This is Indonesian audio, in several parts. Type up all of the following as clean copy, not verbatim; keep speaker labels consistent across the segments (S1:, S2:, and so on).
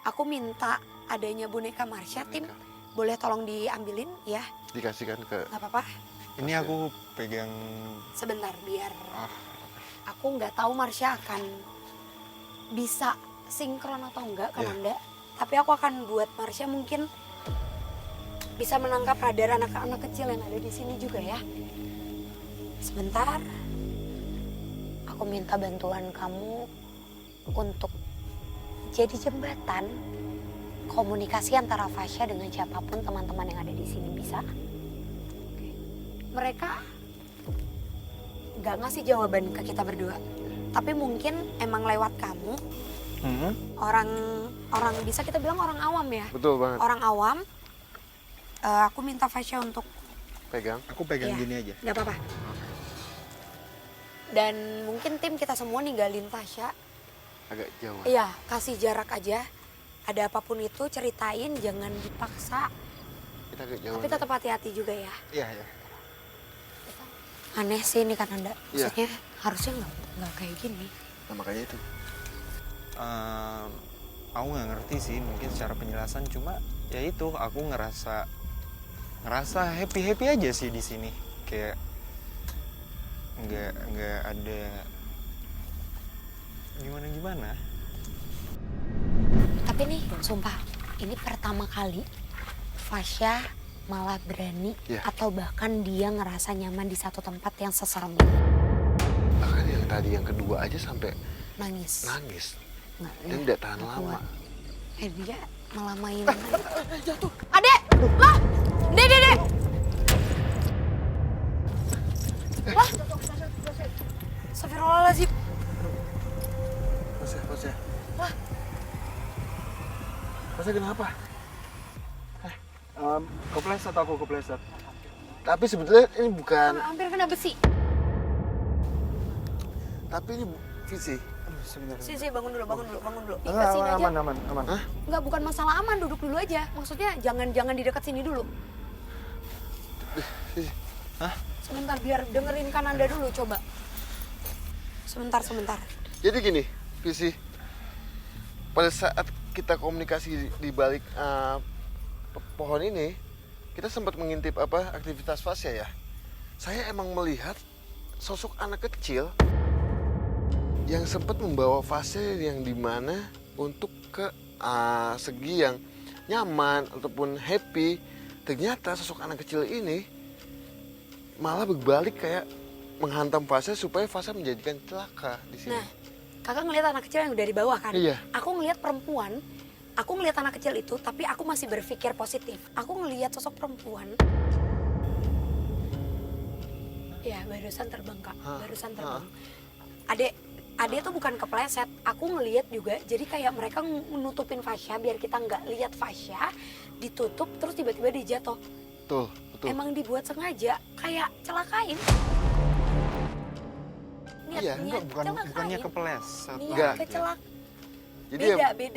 S1: Aku minta adanya boneka Marsha, Tim. Boleh tolong diambilin ya?
S2: Dikasihkan ke...
S1: Gak apa-apa.
S3: Ini aku pegang...
S1: Sebentar, biar aku nggak tahu Marsha akan bisa sinkron atau enggak ke Nanda. Tapi aku akan buat Marsha mungkin bisa menangkap radar anak-anak kecil yang ada di sini juga ya. Sebentar. Aku minta bantuan kamu untuk jadi jembatan komunikasi antara Fasya dengan siapapun teman-teman yang ada di sini, bisa? Oke. Mereka nggak ngasih jawaban ke kita berdua, tapi mungkin emang lewat kamu, orang bisa kita bilang orang awam ya.
S2: Betul banget.
S1: Orang awam. Aku minta Fasya untuk
S2: Pegang.
S3: Aku pegang gini aja.
S1: nggak apa-apa. Dan mungkin tim kita semua ninggalin Fasya.
S2: Agak jauh.
S1: Iya, kasih jarak aja. Ada apapun itu ceritain, jangan dipaksa.
S2: Kita agak jauh.
S1: Tapi tetap hati-hati juga ya.
S3: Iya, iya.
S1: Aneh sih ini kan Anda.
S2: Iya.
S1: Maksudnya harusnya nggak kayak gini.
S2: Nah, makanya itu.
S3: Aku nggak ngerti sih mungkin secara penjelasan, cuma ya itu aku ngerasa happy aja sih di sini, kayak nggak ada gimana.
S1: Tapi nih, sumpah, ini pertama kali Fasya malah berani atau bahkan dia ngerasa nyaman di satu tempat yang seserem ini.
S2: Bahkan yang tadi yang kedua aja sampai
S1: Nangis. Nggak,
S2: Dan tidak tahan lama.
S1: Dia malah main. Jatuh. Adek! Lah! Dek! Lah! Astagfirullahaladzim.
S2: Fasya.
S1: Lah.
S2: Fasya kenapa?
S3: Kepleset aku.
S2: Tapi sebetulnya ini bukan...
S1: Hampir kena besi.
S2: Tapi ini visi.
S3: Sebentar.
S1: Sisi, bangun dulu. Di
S3: Enggak,
S1: sini aja.
S3: aman.
S2: Hah?
S1: Enggak, bukan masalah aman, duduk dulu aja. Maksudnya jangan di dekat sini dulu.
S2: Visi.
S3: Hah?
S1: Sebentar, biar dengerin Kananda dulu, coba. Sebentar.
S2: Jadi gini, visi. Pada saat kita komunikasi di balik pohon ini, kita sempat mengintip aktivitas Fasya ya. Saya emang melihat sosok anak kecil yang sempat membawa Fasya yang dimana untuk ke segi yang nyaman ataupun happy. Ternyata sosok anak kecil ini malah berbalik kayak menghantam Fasya supaya Fasya menjadikan celaka di sini.
S1: Nah, kakak ngelihat anak kecil yang dari bawah kan?
S2: Iya.
S1: Aku ngelihat perempuan, aku ngelihat anak kecil itu, tapi aku masih berpikir positif. Aku ngelihat sosok perempuan. Ya, barusan terbang Kak, barusan terbang. Adek tuh bukan kepleset, aku ngelihat juga. Jadi kayak mereka menutupin Fasya biar kita nggak lihat Fasya, ditutup terus tiba-tiba dia jatuh.
S2: Betul.
S1: Emang dibuat sengaja, kayak celakain.
S2: Iya,
S3: bukannya kepleset.
S2: Enggak.
S1: Kecelak.
S2: Jadi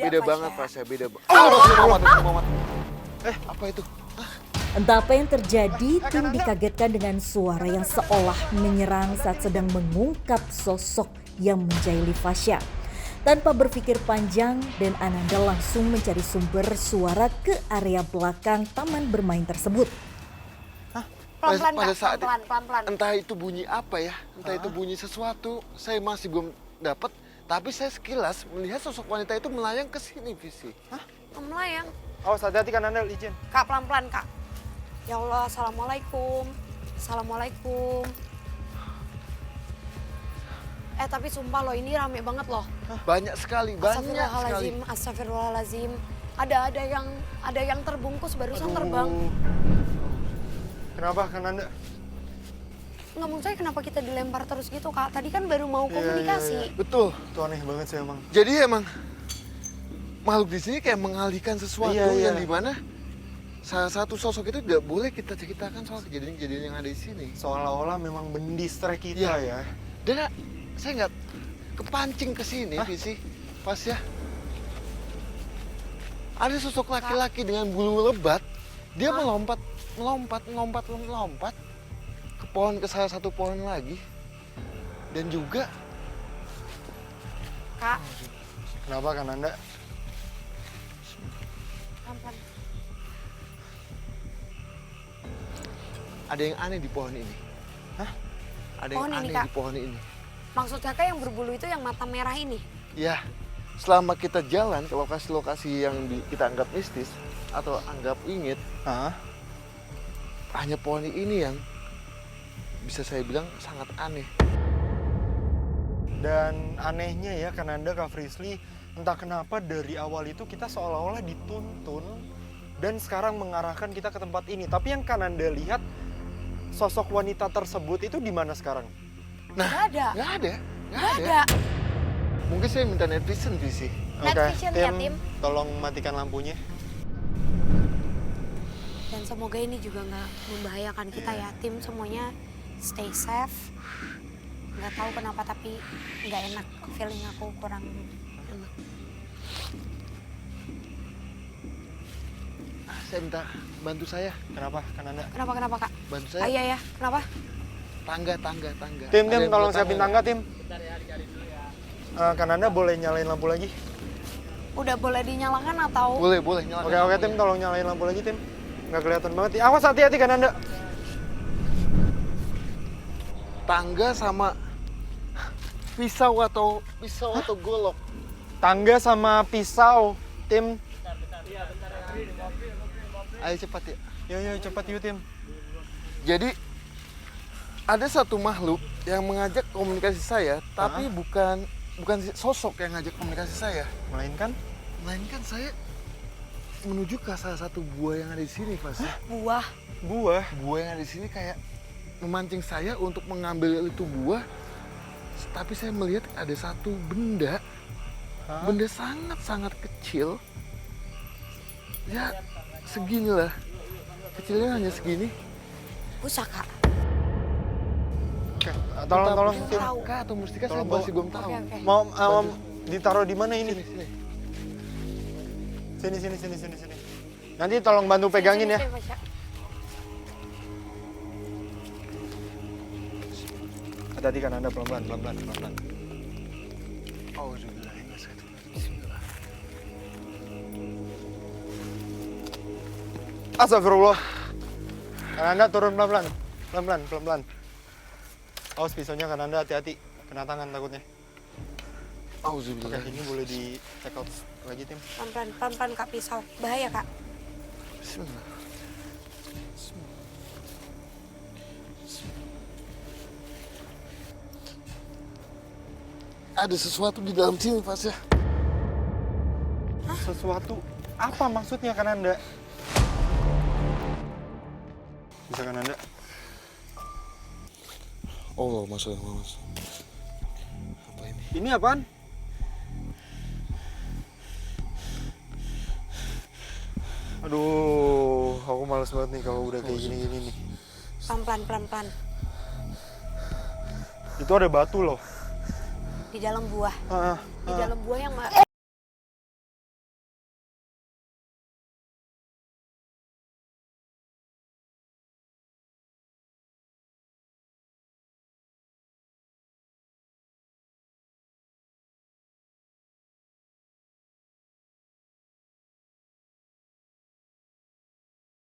S1: Beda
S2: banget
S1: Fasya.
S2: Fasya, beda.
S3: Muhammad.
S2: Apa itu?
S4: Entah apa yang terjadi, tim dikagetkan dengan suara yang seolah menyerang saat sedang mengungkap sosok yang menjahili Fasya. Tanpa berpikir panjang, dan Ananda langsung mencari sumber suara ke area belakang taman bermain tersebut.
S1: Pelan-pelan.
S2: Entah itu bunyi apa ya, entah itu bunyi sesuatu, saya masih belum dapat. Tapi saya sekilas melihat sosok wanita itu melayang ke sini, Visi.
S1: Melayang.
S3: Awas, hati-hati kan Anda, izin.
S1: Kak, pelan-pelan Kak. Ya Allah, Assalamualaikum. Tapi sumpah loh, ini rame banget loh.
S2: Banyak sekali.
S1: Astagfirullahaladzim. Ada yang terbungkus barusan terbang.
S3: Kenapa kan Anda?
S1: Nggak, menurut saya kenapa kita dilempar terus gitu Kak? Tadi kan baru mau komunikasi.
S2: Betul.
S3: Itu aneh banget sih emang.
S2: Jadi emang makhluk di sini kayak mengalihkan sesuatu yang dimana salah satu sosok itu tidak boleh kita ceritakan soal kejadian-kejadian yang ada di sini.
S3: Seolah-olah memang mendistract kita ya.
S2: Dan saya nggak kepancing ke sini, Visi, Fasya. Ada sosok laki-laki dengan bulu lebat, dia melompat ke salah satu pohon lagi. Dan juga
S1: Kak,
S3: Kenapa kan Anda?
S2: ada yang aneh di pohon ini.
S3: Hah?
S2: Ada
S1: Pohon
S2: yang
S1: ini,
S2: aneh
S1: Kak?
S2: di pohon ini.
S1: Maksud kakak yang berbulu itu yang mata merah ini?
S2: Ya, selama kita jalan ke lokasi-lokasi yang kita anggap mistis atau anggap wingit,
S3: Hah?
S2: hanya pohon ini yang bisa saya bilang sangat aneh.
S3: Dan anehnya ya Kananda, Kak Frisly, entah kenapa dari awal itu kita seolah-olah dituntun dan sekarang mengarahkan kita ke tempat ini. Tapi yang Kananda lihat, sosok wanita tersebut itu di mana sekarang?
S1: Nggak ada.
S2: Nggak ada,
S1: Nggak ada.
S2: Mungkin saya minta night vision sih.
S1: Night vision ya, Tim.
S3: Tolong matikan lampunya.
S1: Dan semoga ini juga nggak membahayakan kita ya, Tim. Semuanya stay safe. Nggak tahu kenapa tapi nggak enak, feeling aku kurang enak.
S2: Saya minta bantu saya.
S3: Kenapa Kananda?
S1: Kenapa Kak?
S2: Bantu saya.
S1: Iya ya, kenapa?
S2: Tangga.
S3: Tim,
S2: Ada yang
S3: tolong
S2: buat
S3: siapin tangga, Tim. Kananda boleh nyalain lampu lagi?
S1: Udah boleh dinyalakan atau?
S2: Boleh, nyalakan.
S3: Oke, Tim, tolong nyalain lampu lagi, Tim. Nggak kelihatan banget. Awas, hati-hati Kananda.
S2: Tangga sama pisau atau golok.
S3: Tangga sama pisau, Tim.
S2: Ayo cepat ya.
S3: Yo, cepat yuk, Tim.
S2: Jadi ada satu makhluk yang mengajak komunikasi saya, tapi bukan sosok yang ngajak komunikasi saya,
S3: Melainkan?
S2: melainkan saya menuju ke salah satu buah yang ada di sini, Mas.
S1: Buah.
S3: Buah.
S2: Buah yang ada di sini kayak memancing saya untuk mengambil itu buah, tapi saya melihat ada satu benda, benda sangat kecil, ya segini lah, kecilnya hanya segini.
S1: Pusaka.
S3: Oke, tolong, Tim.
S2: Pusaka atau mustika saya
S3: Tolong bawa.
S2: masih belum tahu.
S1: Oke.
S3: Mau ditaruh di mana ini?
S2: Sini.
S3: Sini. Nanti tolong bantu pegangin ya.
S1: Sini, Mas.
S3: Hati-hati kan Anda, pelan-pelan. Astagfirullah. Kan Anda turun pelan-pelan. Awas pisaunya kan Anda, hati-hati. Kena tangan takutnya. Oke, ini boleh di check out lagi, Tim.
S1: Pelan-pelan Kak, pisau. Bahaya Kak.
S2: Bismillah. Ada sesuatu di dalam sini, Pak ya.
S3: Sesuatu apa maksudnya kan Anda? Bisa kan Anda?
S2: Oh, Mas. Apa ini?
S3: Ini apaan? Aduh, aku males banget nih kalau udah kayak gini-gini nih.
S1: Pelan-pelan.
S3: Itu ada batu loh.
S1: Di dalam buah.
S3: Ah,
S1: Di dalam buah yang